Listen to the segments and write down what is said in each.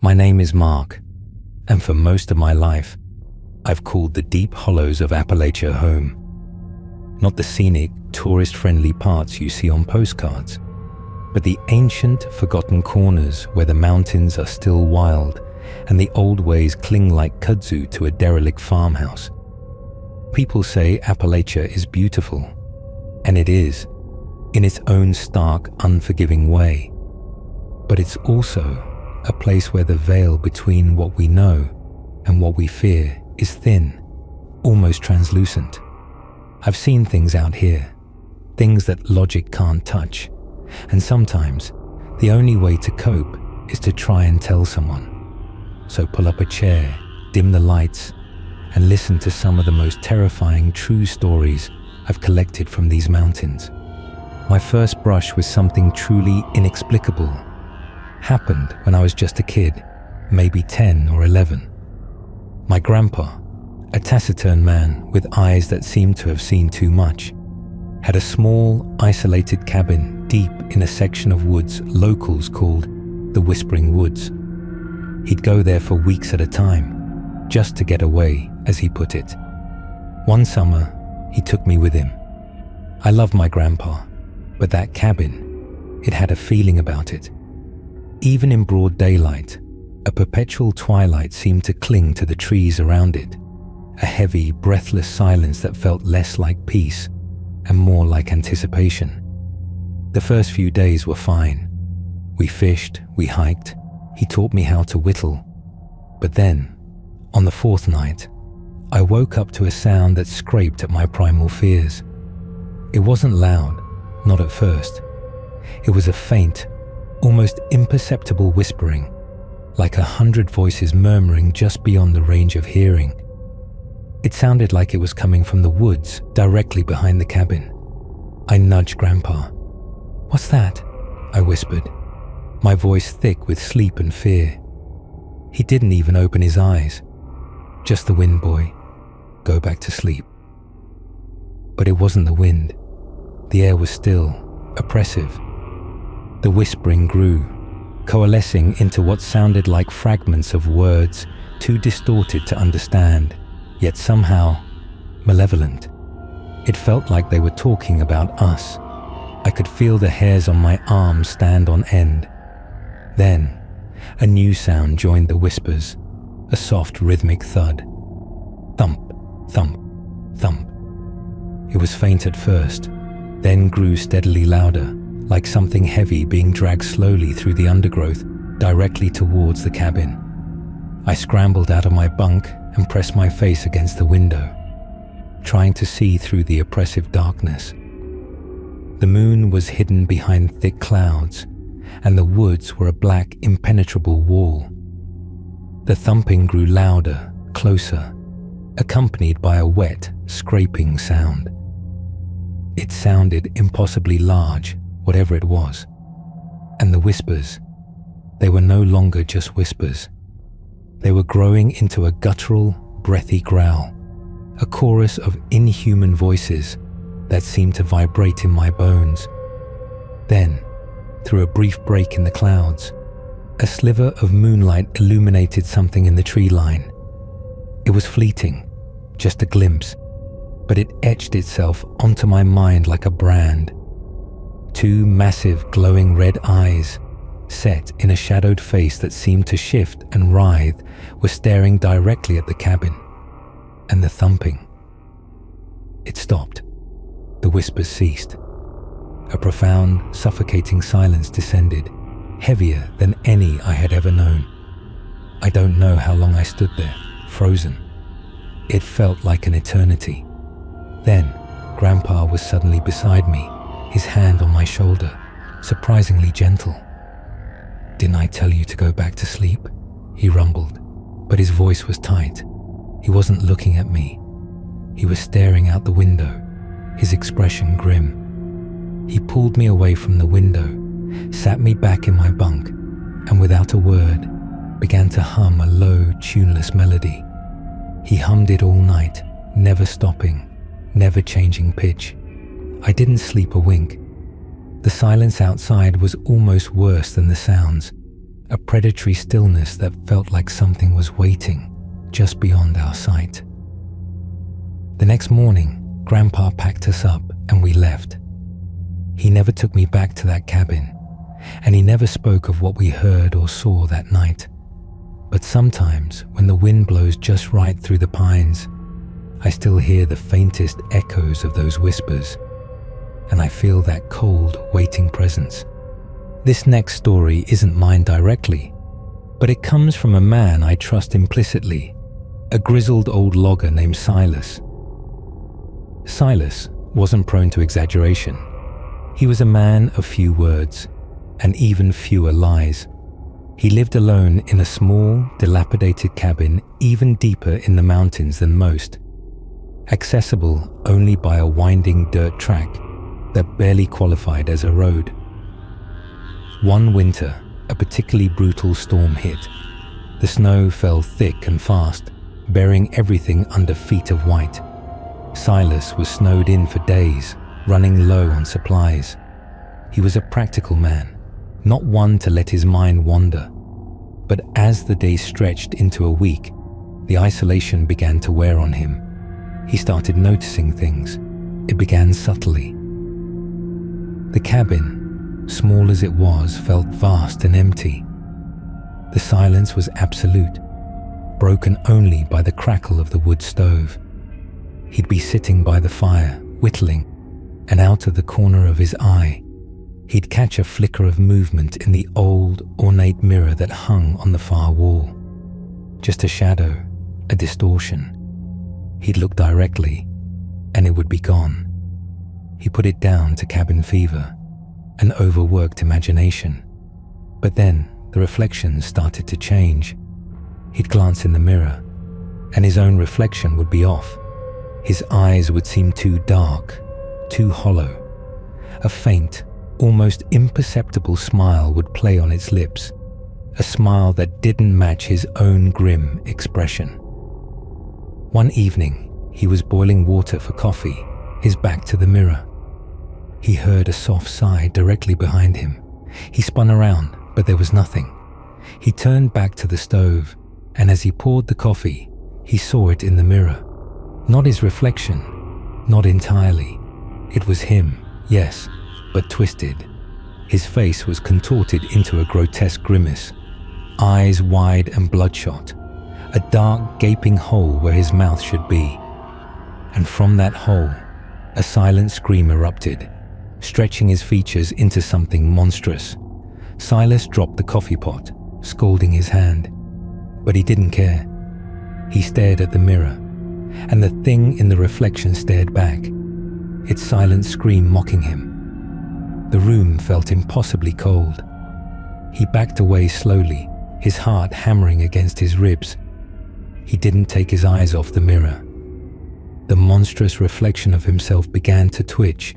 My name is Mark, and for most of my life, I've called the deep hollows of Appalachia home. Not the scenic, tourist-friendly parts you see on postcards, but the ancient, forgotten corners where the mountains are still wild and the old ways cling like kudzu to a derelict farmhouse. People say Appalachia is beautiful, and it is, in its own stark, unforgiving way. But it's also a place where the veil between what we know and what we fear is thin, almost translucent. I've seen things out here, things that logic can't touch, and sometimes the only way to cope is to try and tell someone. So pull up a chair, dim the lights, and listen to some of the most terrifying true stories I've collected from these mountains. My first brush with something truly inexplicable happened when I was just a kid, maybe 10 or 11. My grandpa, a taciturn man with eyes that seemed to have seen too much, had a small, isolated cabin deep in a section of woods locals called the Whispering Woods. He'd go there for weeks at a time, just to get away, as he put it. One summer, he took me with him. I loved my grandpa, but that cabin, it had a feeling about it. Even in broad daylight, a perpetual twilight seemed to cling to the trees around it, a heavy, breathless silence that felt less like peace and more like anticipation. The first few days were fine. We fished, we hiked, he taught me how to whittle. But then, on the fourth night, I woke up to a sound that scraped at my primal fears. It wasn't loud, not at first. It was a faint, almost imperceptible whispering, like 100 voices murmuring just beyond the range of hearing. It sounded like it was coming from the woods directly behind the cabin. I nudged Grandpa. "What's that?" I whispered, my voice thick with sleep and fear. He didn't even open his eyes. "Just the wind, boy. Go back to sleep." But it wasn't the wind. The air was still, oppressive. The whispering grew, coalescing into what sounded like fragments of words too distorted to understand, yet somehow malevolent. It felt like they were talking about us. I could feel the hairs on my arms stand on end. Then, a new sound joined the whispers, a soft rhythmic thud. Thump, thump, thump. It was faint at first, then grew steadily louder, like something heavy being dragged slowly through the undergrowth directly towards the cabin. I scrambled out of my bunk and pressed my face against the window, trying to see through the oppressive darkness. The moon was hidden behind thick clouds, and the woods were a black, impenetrable wall. The thumping grew louder, closer, accompanied by a wet, scraping sound. It sounded impossibly large, whatever it was. And the whispers, they were no longer just whispers. They were growing into a guttural, breathy growl, a chorus of inhuman voices that seemed to vibrate in my bones. Then, through a brief break in the clouds, a sliver of moonlight illuminated something in the tree line. It was fleeting, just a glimpse, but it etched itself onto my mind like a brand. Two massive, glowing red eyes, set in a shadowed face that seemed to shift and writhe, were staring directly at the cabin. And the thumping. It stopped. The whispers ceased. A profound, suffocating silence descended, heavier than any I had ever known. I don't know how long I stood there, frozen. It felt like an eternity. Then, Grandpa was suddenly beside me, his hand on my shoulder, surprisingly gentle. "Didn't I tell you to go back to sleep?" he rumbled, but his voice was tight. He wasn't looking at me. He was staring out the window, his expression grim. He pulled me away from the window, sat me back in my bunk, and without a word, began to hum a low, tuneless melody. He hummed it all night, never stopping, never changing pitch. I didn't sleep a wink. The silence outside was almost worse than the sounds. a predatory stillness that felt like something was waiting just beyond our sight. The next morning, Grandpa packed us up and we left. He never took me back to that cabin, and he never spoke of what we heard or saw that night. But sometimes, when the wind blows just right through the pines, I still hear the faintest echoes of those whispers, and I feel that cold, waiting presence. This next story isn't mine directly, but it comes from a man I trust implicitly, a grizzled old logger named Silas. Silas wasn't prone to exaggeration. He was a man of few words, and even fewer lies. He lived alone in a small, dilapidated cabin even deeper in the mountains than most, accessible only by a winding dirt track that barely qualified as a road. One winter, a particularly brutal storm hit. The snow fell thick and fast, burying everything under feet of white. Silas was snowed in for days, running low on supplies. He was a practical man, not one to let his mind wander. But as the days stretched into a week, the isolation began to wear on him. He started noticing things. It began subtly. The cabin, small as it was, felt vast and empty. The silence was absolute, broken only by the crackle of the wood stove. He'd be sitting by the fire, whittling, and out of the corner of his eye, he'd catch a flicker of movement in the old, ornate mirror that hung on the far wall. Just a shadow, a distortion. He'd look directly, and it would be gone. He put it down to cabin fever, an overworked imagination. But then the reflections started to change. He'd glance in the mirror, and his own reflection would be off. His eyes would seem too dark, too hollow. A faint, almost imperceptible smile would play on its lips, a smile that didn't match his own grim expression. One evening, he was boiling water for coffee, his back to the mirror. He heard a soft sigh directly behind him. He spun around, but there was nothing. He turned back to the stove, and as he poured the coffee, he saw it in the mirror. Not his reflection, not entirely. It was him, yes, but twisted. His face was contorted into a grotesque grimace, eyes wide and bloodshot, a dark, gaping hole where his mouth should be. And from that hole, a silent scream erupted, stretching his features into something monstrous. Silas dropped the coffee pot, scalding his hand. But he didn't care. He stared at the mirror, and the thing in the reflection stared back, its silent scream mocking him. The room felt impossibly cold. He backed away slowly, his heart hammering against his ribs. He didn't take his eyes off the mirror. The monstrous reflection of himself began to twitch,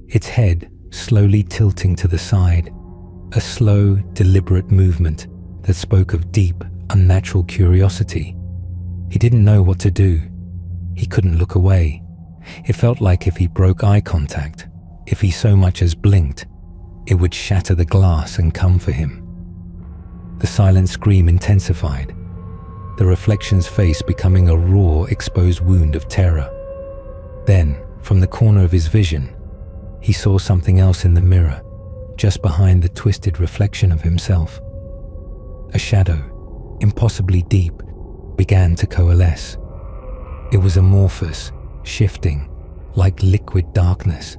its head slowly tilting to the side, a slow, deliberate movement that spoke of deep, unnatural curiosity. He didn't know what to do. He couldn't look away. It felt like if he broke eye contact, if he so much as blinked, it would shatter the glass and come for him. The silent scream intensified, the reflection's face becoming a raw, exposed wound of terror. Then, from the corner of his vision, he saw something else in the mirror, just behind the twisted reflection of himself. A shadow, impossibly deep, began to coalesce. It was amorphous, shifting, like liquid darkness,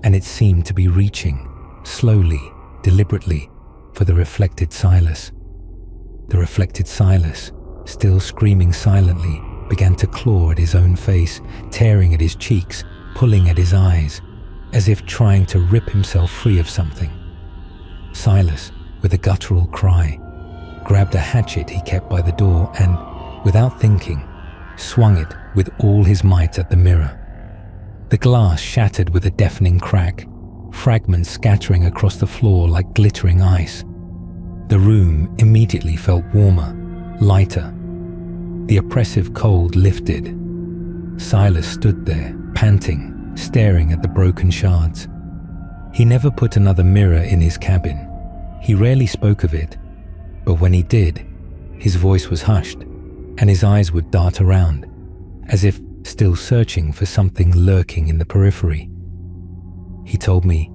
and it seemed to be reaching, slowly, deliberately, for the reflected Silas. The reflected Silas, still screaming silently, began to claw at his own face, tearing at his cheeks, pulling at his eyes, as if trying to rip himself free of something. Silas, with a guttural cry, grabbed a hatchet he kept by the door and, without thinking, swung it with all his might at the mirror. The glass shattered with a deafening crack, fragments scattering across the floor like glittering ice. The room immediately felt warmer, lighter. The oppressive cold lifted. Silas stood there, panting, staring at the broken shards. He never put another mirror in his cabin. He rarely spoke of it, But when he did, his voice was hushed, and his eyes would dart around, as if still searching for something lurking in the periphery. He told me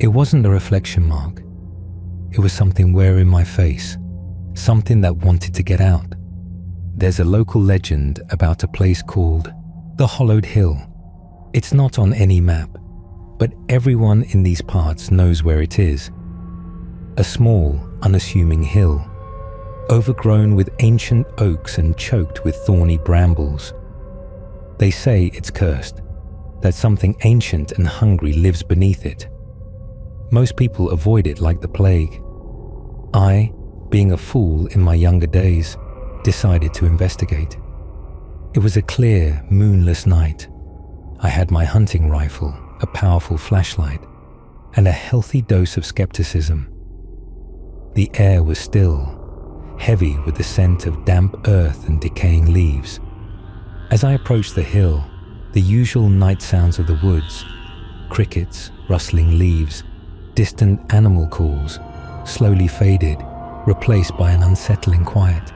it wasn't a reflection mark. It was something wearing my face, something that wanted to get out. There's a local legend about a place called the Hollowed Hill. It's not on any map, but everyone in these parts knows where it is. A small, unassuming hill, overgrown with ancient oaks and choked with thorny brambles. They say it's cursed, that something ancient and hungry lives beneath it. Most people avoid it like the plague. I, being a fool in my younger days, decided to investigate. It was a clear, moonless night. I had my hunting rifle, a powerful flashlight, and a healthy dose of skepticism. The air was still, heavy with the scent of damp earth and decaying leaves. As I approached the hill, the usual night sounds of the woods, crickets, rustling leaves, distant animal calls, slowly faded, replaced by an unsettling quiet.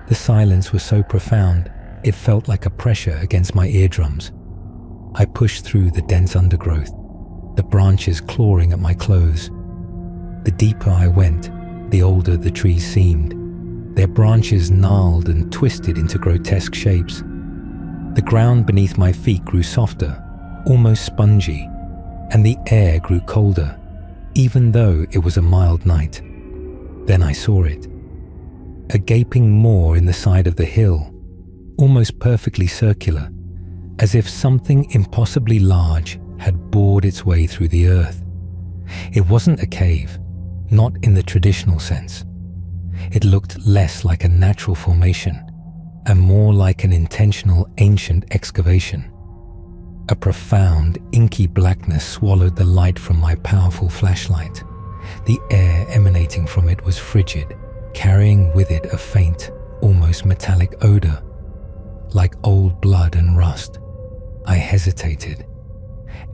The silence was so profound, it felt like a pressure against my eardrums. I pushed through the dense undergrowth, the branches clawing at my clothes. The deeper I went, the older the trees seemed. Their branches gnarled and twisted into grotesque shapes. The ground beneath my feet grew softer, almost spongy, and the air grew colder, even though it was a mild night. Then I saw it. A gaping maw in the side of the hill, almost perfectly circular, as if something impossibly large had bored its way through the earth. It wasn't a cave, not in the traditional sense. It looked less like a natural formation and more like an intentional ancient excavation. A profound, inky blackness swallowed the light from my powerful flashlight. The air emanating from it was frigid, carrying with it a faint, almost metallic odor, like old blood and rust. I hesitated.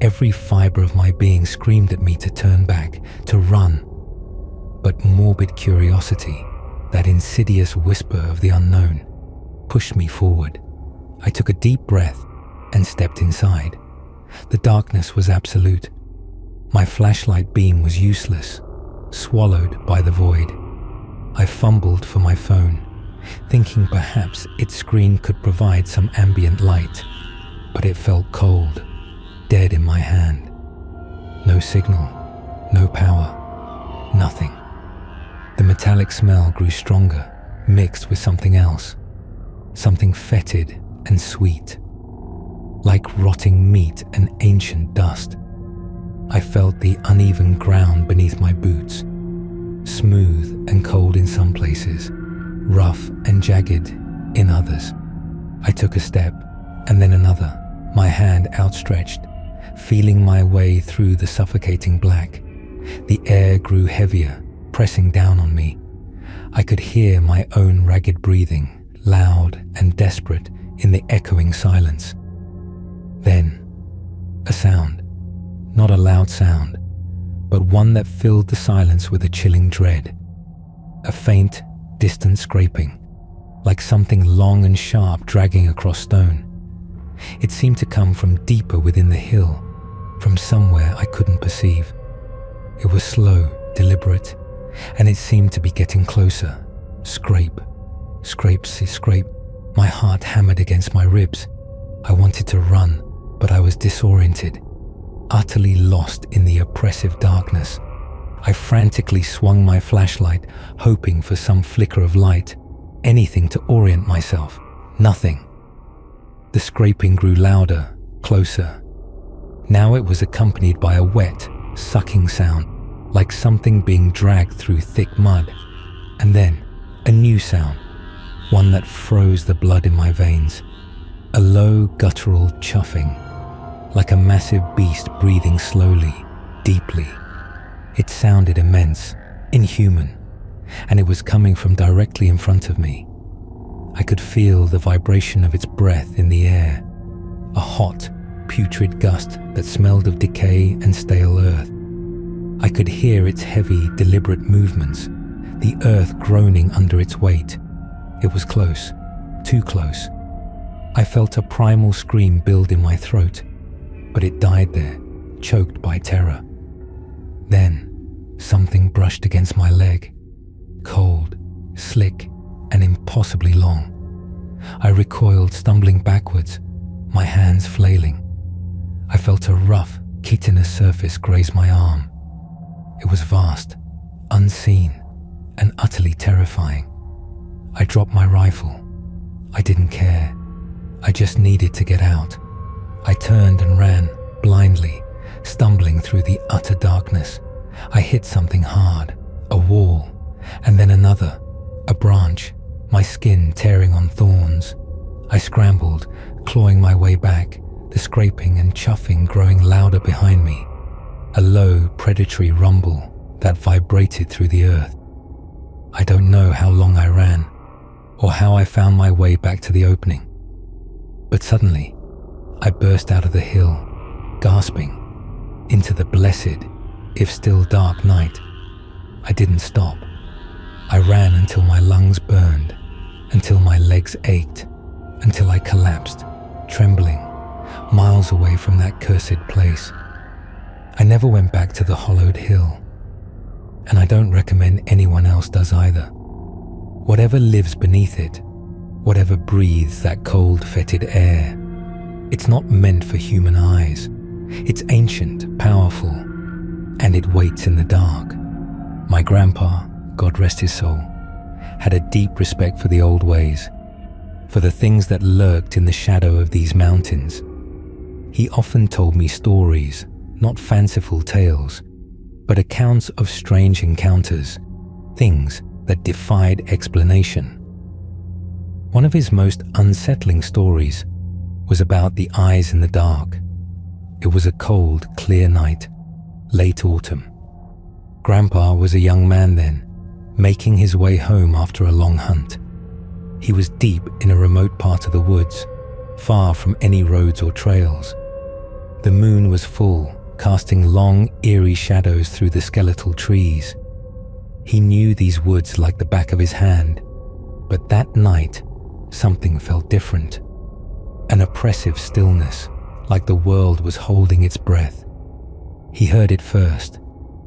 Every fiber of my being screamed at me to turn back, to run. But morbid curiosity, that insidious whisper of the unknown, pushed me forward. I took a deep breath and stepped inside. The darkness was absolute. My flashlight beam was useless, swallowed by the void. I fumbled for my phone, thinking perhaps its screen could provide some ambient light, but it felt cold, dead in my hand. No signal, no power, nothing. The metallic smell grew stronger, mixed with something else, something fetid and sweet, like rotting meat and ancient dust. I felt the uneven ground beneath my boots, smooth and cold in some places, rough and jagged in others. I took a step and then another, my hand outstretched, feeling my way through the suffocating black. The air grew heavier, pressing down on me. I could hear my own ragged breathing, loud and desperate in the echoing silence. Then, a sound. Not a loud sound, but one that filled the silence with a chilling dread. A faint, distant scraping, like something long and sharp dragging across stone. It seemed to come from deeper within the hill, from somewhere I couldn't perceive. It was slow, deliberate, and it seemed to be getting closer. Scrape, scrape, scrape. My heart hammered against my ribs. I wanted to run, but I was disoriented, utterly lost in the oppressive darkness. I frantically swung my flashlight, hoping for some flicker of light, anything to orient myself. Nothing. The scraping grew louder, closer. Now it was accompanied by a wet, sucking sound, like something being dragged through thick mud. And then, a new sound, one that froze the blood in my veins. A low, guttural chuffing, like a massive beast breathing slowly, deeply. It sounded immense, inhuman, and it was coming from directly in front of me. I could feel the vibration of its breath in the air, a hot, putrid gust that smelled of decay and stale earth. I could hear its heavy, deliberate movements, the earth groaning under its weight. It was close, too close. I felt a primal scream build in my throat, but it died there, choked by terror. Then, something brushed against my leg, cold, slick, and impossibly long. I recoiled, stumbling backwards, my hands flailing. I felt a rough, chitinous surface graze my arm. It was vast, unseen, and utterly terrifying. I dropped my rifle. I didn't care. I just needed to get out. I turned and ran, blindly, stumbling through the utter darkness. I hit something hard, a wall, and then another, a branch, my skin tearing on thorns. I scrambled, clawing my way back, the scraping and chuffing growing louder behind me. A low, predatory rumble that vibrated through the earth. I don't know how long I ran, or how I found my way back to the opening. But suddenly, I burst out of the hill, gasping, into the blessed, if still dark night. I didn't stop. I ran until my lungs burned, until my legs ached, until I collapsed, trembling, miles away from that cursed place. I never went back to the hollowed hill, and I don't recommend anyone else does either. Whatever lives beneath it, whatever breathes that cold, fetid air, it's not meant for human eyes. It's ancient, powerful, and it waits in the dark. My grandpa, God rest his soul, had a deep respect for the old ways, for the things that lurked in the shadow of these mountains. He often told me stories, not fanciful tales, but accounts of strange encounters, things that defied explanation. One of his most unsettling stories was about the eyes in the dark. It was a cold, clear night, late autumn. Grandpa was a young man then, making his way home after a long hunt. He was deep in a remote part of the woods, far from any roads or trails. The moon was full, casting long, eerie shadows through the skeletal trees. He knew these woods like the back of his hand, but that night, something felt different. An oppressive stillness, like the world was holding its breath. He heard it first,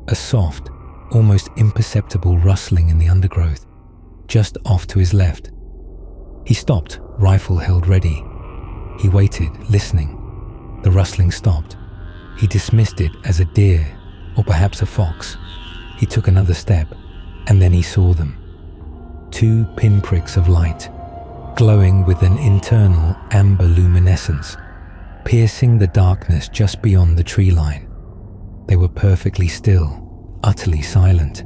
a soft, almost imperceptible rustling in the undergrowth, just off to his left. He stopped, rifle held ready. He waited, listening. The rustling stopped. He dismissed it as a deer, or perhaps a fox. He took another step, and then he saw them. 2 pinpricks of light, glowing with an internal amber luminescence, piercing the darkness just beyond the tree line. They were perfectly still, utterly silent.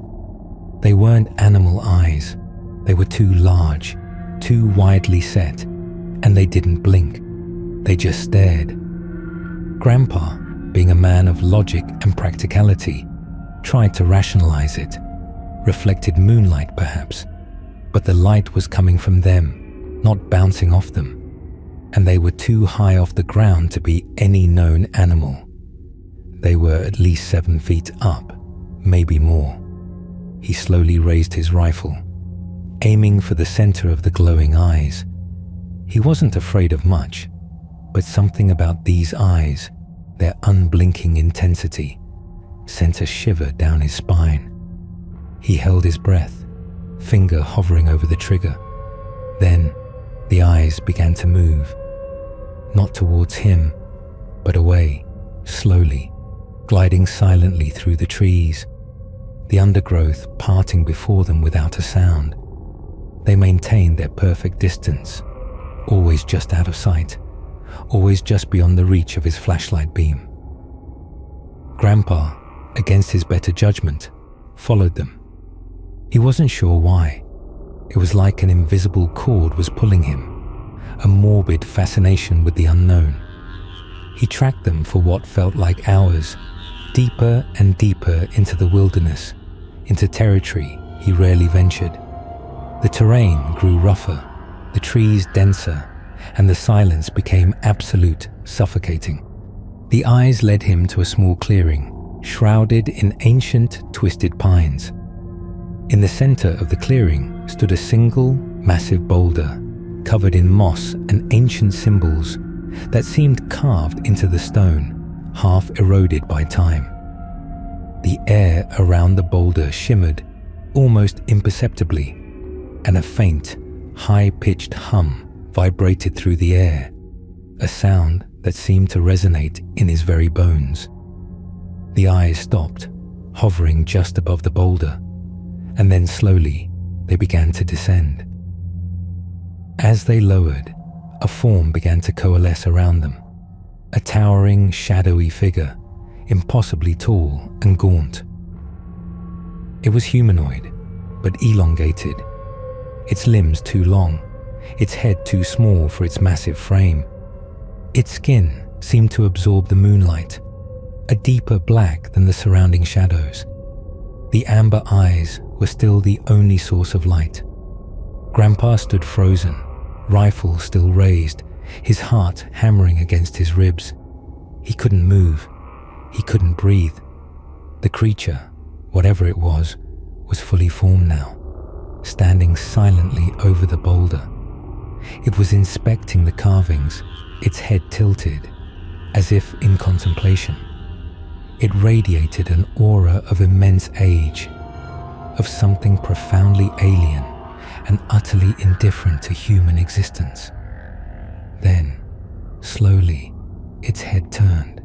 They weren't animal eyes. They were too large, too widely set, and they didn't blink. They just stared. Grandpa, being a man of logic and practicality, tried to rationalize it. Reflected moonlight, perhaps, but the light was coming from them, not bouncing off them, and they were too high off the ground to be any known animal. They were at least 7 feet up, maybe more. He slowly raised his rifle, aiming for the center of the glowing eyes. He wasn't afraid of much, but something about these eyes, their unblinking intensity, sent a shiver down his spine. He held his breath, finger hovering over the trigger. Then, the eyes began to move, not towards him, but away, slowly, gliding silently through the trees, the undergrowth parting before them without a sound. They maintained their perfect distance, always just out of sight, always just beyond the reach of his flashlight beam. Grandpa, against his better judgment, followed them. He wasn't sure why. It was like an invisible cord was pulling him, a morbid fascination with the unknown. He tracked them for what felt like hours, deeper and deeper into the wilderness, into territory he rarely ventured. The terrain grew rougher, the trees denser, and the silence became absolute, suffocating. The eyes led him to a small clearing, shrouded in ancient, twisted pines. In the center of the clearing stood a single, massive boulder covered in moss and ancient symbols that seemed carved into the stone, half eroded by time. The air around the boulder shimmered almost imperceptibly, and a faint, high-pitched hum vibrated through the air, a sound that seemed to resonate in his very bones. The eyes stopped, hovering just above the boulder, and then slowly they began to descend. As they lowered, a form began to coalesce around them, a towering, shadowy figure, impossibly tall and gaunt. It was humanoid, but elongated, its limbs too long, its head too small for its massive frame. Its skin seemed to absorb the moonlight, a deeper black than the surrounding shadows. The amber eyes were still the only source of light. Grandpa stood frozen, rifle still raised, his heart hammering against his ribs. He couldn't move. He couldn't breathe. The creature, whatever it was fully formed now, standing silently over the boulder. It was inspecting the carvings, its head tilted, as if in contemplation. It radiated an aura of immense age, of something profoundly alien and utterly indifferent to human existence. Then, slowly, its head turned.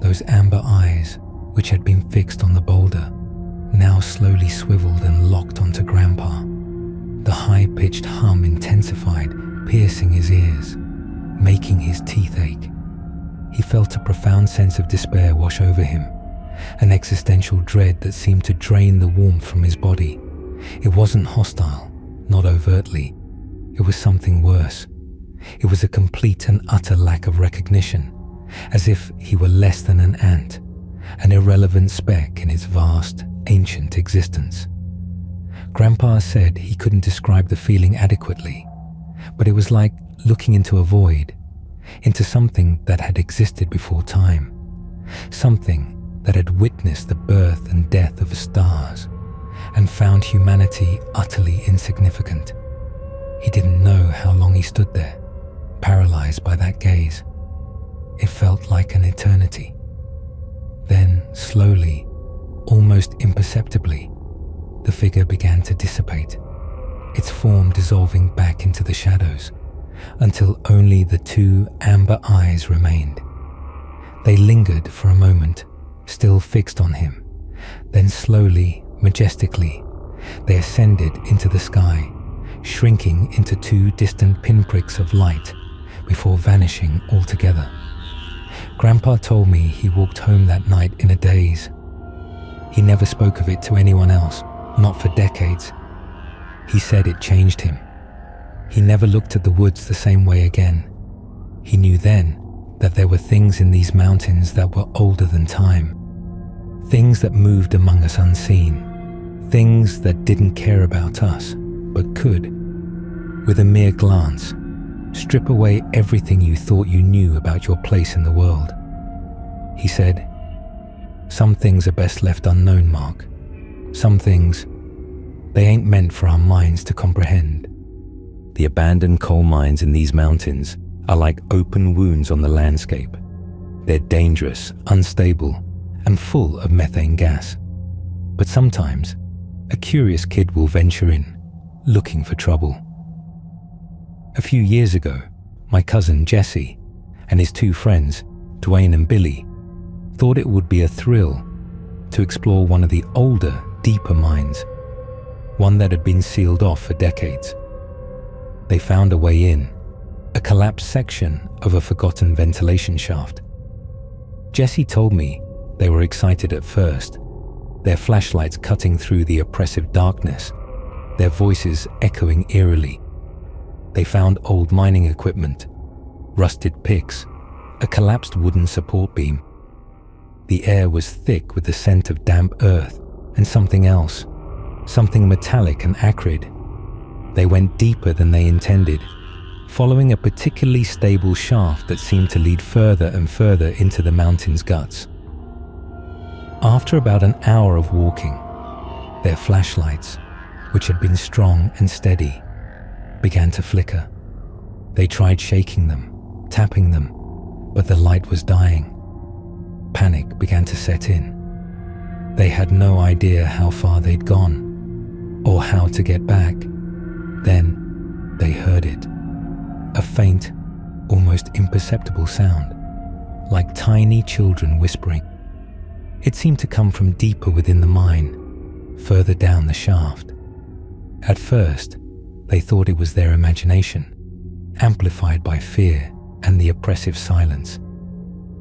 Those amber eyes, which had been fixed on the boulder, now slowly swiveled and locked onto Grandpa. The high-pitched hum intensified, piercing his ears, making his teeth ache. He felt a profound sense of despair wash over him, an existential dread that seemed to drain the warmth from his body. It wasn't hostile, not overtly. It was something worse. It was a complete and utter lack of recognition, as if he were less than an ant, an irrelevant speck in its vast, ancient existence. Grandpa said he couldn't describe the feeling adequately, but it was like looking into a void, into something that had existed before time, something that had witnessed the birth and death of stars and found humanity utterly insignificant. He didn't know how long he stood there, paralyzed by that gaze. It felt like an eternity. Then, slowly, almost imperceptibly, the figure began to dissipate, its form dissolving back into the shadows, until only the two amber eyes remained. They lingered for a moment, still fixed on him. Then slowly, majestically, they ascended into the sky, shrinking into two distant pinpricks of light before vanishing altogether. Grandpa told me he walked home that night in a daze. He never spoke of it to anyone else, not for decades. He said it changed him. He never looked at the woods the same way again. He knew then that there were things in these mountains that were older than time, things that moved among us unseen, things that didn't care about us, but could, with a mere glance, strip away everything you thought you knew about your place in the world. He said, "Some things are best left unknown, Mark. Some things, they ain't meant for our minds to comprehend." The abandoned coal mines in these mountains are like open wounds on the landscape. They're dangerous, unstable, and full of methane gas. But sometimes, a curious kid will venture in, looking for trouble. A few years ago, my cousin Jesse and his two friends, Dwayne and Billy, thought it would be a thrill to explore one of the older, deeper mines, one that had been sealed off for decades. They found a way in, a collapsed section of a forgotten ventilation shaft. Jesse told me they were excited at first, their flashlights cutting through the oppressive darkness, their voices echoing eerily. They found old mining equipment, rusted picks, a collapsed wooden support beam. The air was thick with the scent of damp earth and something else, something metallic and acrid. They went deeper than they intended, following a particularly stable shaft that seemed to lead further and further into the mountain's guts. After about an hour of walking, Their flashlights, which had been strong and steady, began to flicker. They tried shaking them, tapping them, but the light was dying. Panic began to set in. They had no idea how far they'd gone, or how to get back. Then they heard it. A faint, almost imperceptible sound, like tiny children whispering. It seemed to come from deeper within the mine, further down the shaft. At first, they thought it was their imagination, amplified by fear and the oppressive silence.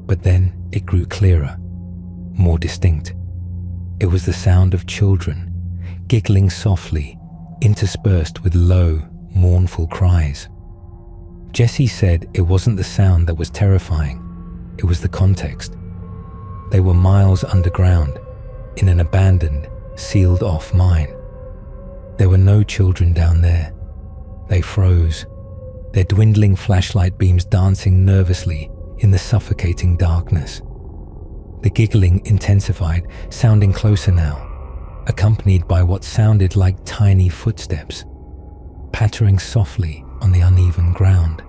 But then it grew clearer, more distinct. It was the sound of children, giggling softly, interspersed with low, mournful cries. Jesse said it wasn't the sound that was terrifying, it was the context. They were miles underground, in an abandoned, sealed-off mine. There were no children down there. They froze, their dwindling flashlight beams dancing nervously in the suffocating darkness. The giggling intensified, sounding closer now, accompanied by what sounded like tiny footsteps, pattering softly on the uneven ground.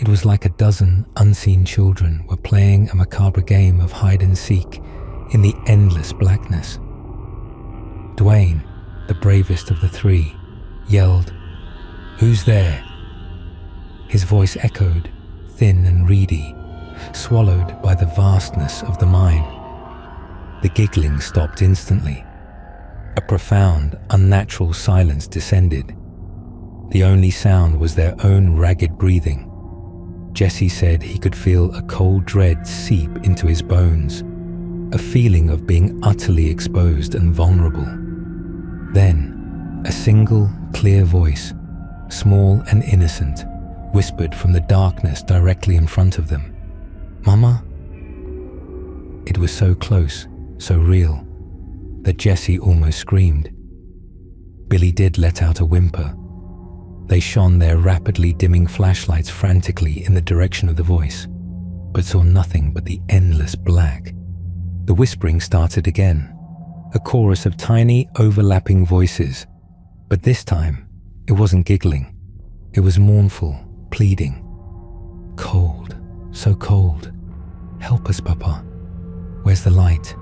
It was like a dozen unseen children were playing a macabre game of hide and seek in the endless blackness. Dwayne, the bravest of the three, yelled, "Who's there?" His voice echoed, thin and reedy, swallowed by the vastness of the mine. The giggling stopped instantly. A profound, unnatural silence descended. The only sound was their own ragged breathing. Jesse said he could feel a cold dread seep into his bones, a feeling of being utterly exposed and vulnerable. Then, a single, clear voice, small and innocent, whispered from the darkness directly in front of them, "Mama?" It was so close, so real, that Jesse almost screamed. Billy did let out a whimper. They shone their rapidly dimming flashlights frantically in the direction of the voice, but saw nothing but the endless black. The whispering started again, a chorus of tiny, overlapping voices, but this time it wasn't giggling. It was mournful, pleading. "Cold, so cold. Help us, Papa. Where's the light?"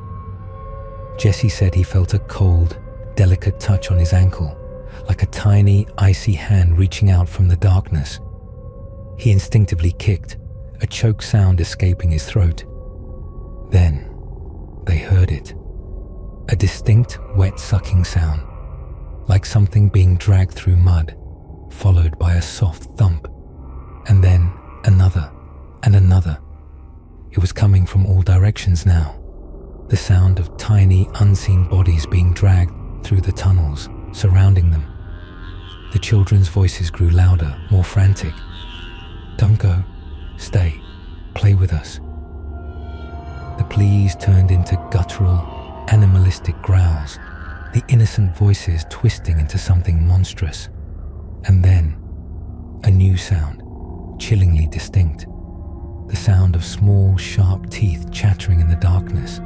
Jesse said he felt a cold, delicate touch on his ankle, like a tiny, icy hand reaching out from the darkness. He instinctively kicked, a choke sound escaping his throat. Then, they heard it. A distinct, wet sucking sound, like something being dragged through mud, followed by a soft thump, and then another and another. It was coming from all directions now, the sound of tiny, unseen bodies being dragged through the tunnels surrounding them. The children's voices grew louder, more frantic. "Don't go. Stay. Play with us." The pleas turned into guttural, animalistic growls, the innocent voices twisting into something monstrous. And then, a new sound, chillingly distinct. The sound of small, sharp teeth chattering in the darkness.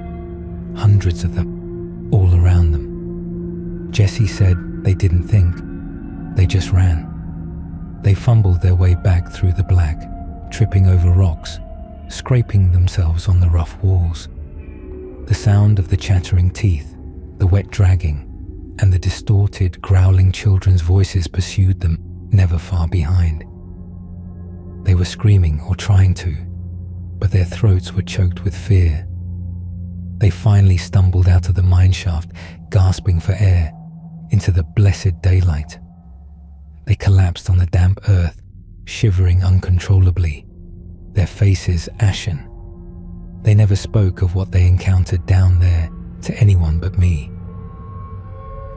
Hundreds of them, all around them. Jesse said they didn't think. They just ran. They fumbled their way back through the black, tripping over rocks, scraping themselves on the rough walls. The sound of the chattering teeth, the wet dragging, and the distorted, growling children's voices pursued them, never far behind. They were screaming or trying to, but their throats were choked with fear. They finally stumbled out of the mine shaft, gasping for air, into the blessed daylight. They collapsed on the damp earth, shivering uncontrollably, their faces ashen. They never spoke of what they encountered down there to anyone but me.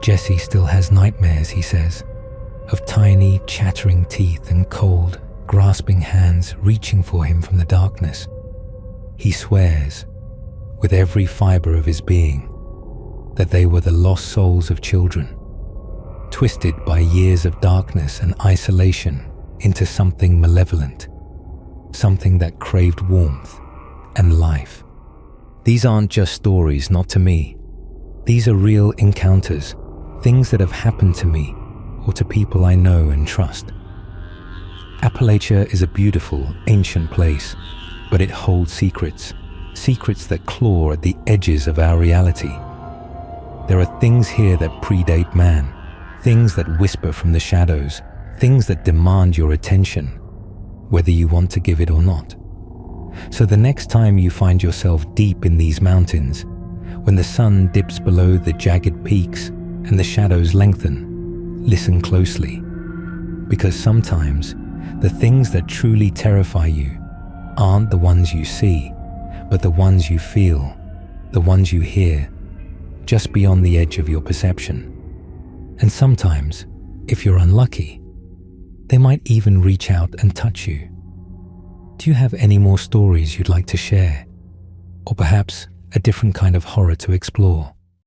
Jesse still has nightmares, he says, of tiny, chattering teeth and cold, grasping hands reaching for him from the darkness. He swears, with every fiber of his being, that they were the lost souls of children, twisted by years of darkness and isolation into something malevolent, something that craved warmth and life. These aren't just stories, not to me. These are real encounters, things that have happened to me or to people I know and trust. Appalachia is a beautiful, ancient place, but it holds secrets, secrets that claw at the edges of our reality. There are things here that predate man, things that whisper from the shadows, things that demand your attention, whether you want to give it or not. So the next time you find yourself deep in these mountains, when the sun dips below the jagged peaks and the shadows lengthen, listen closely. Because sometimes the things that truly terrify you aren't the ones you see, but the ones you feel, the ones you hear, just beyond the edge of your perception. And sometimes, if you're unlucky, they might even reach out and touch you. Do you have any more stories you'd like to share? Or perhaps a different kind of horror to explore?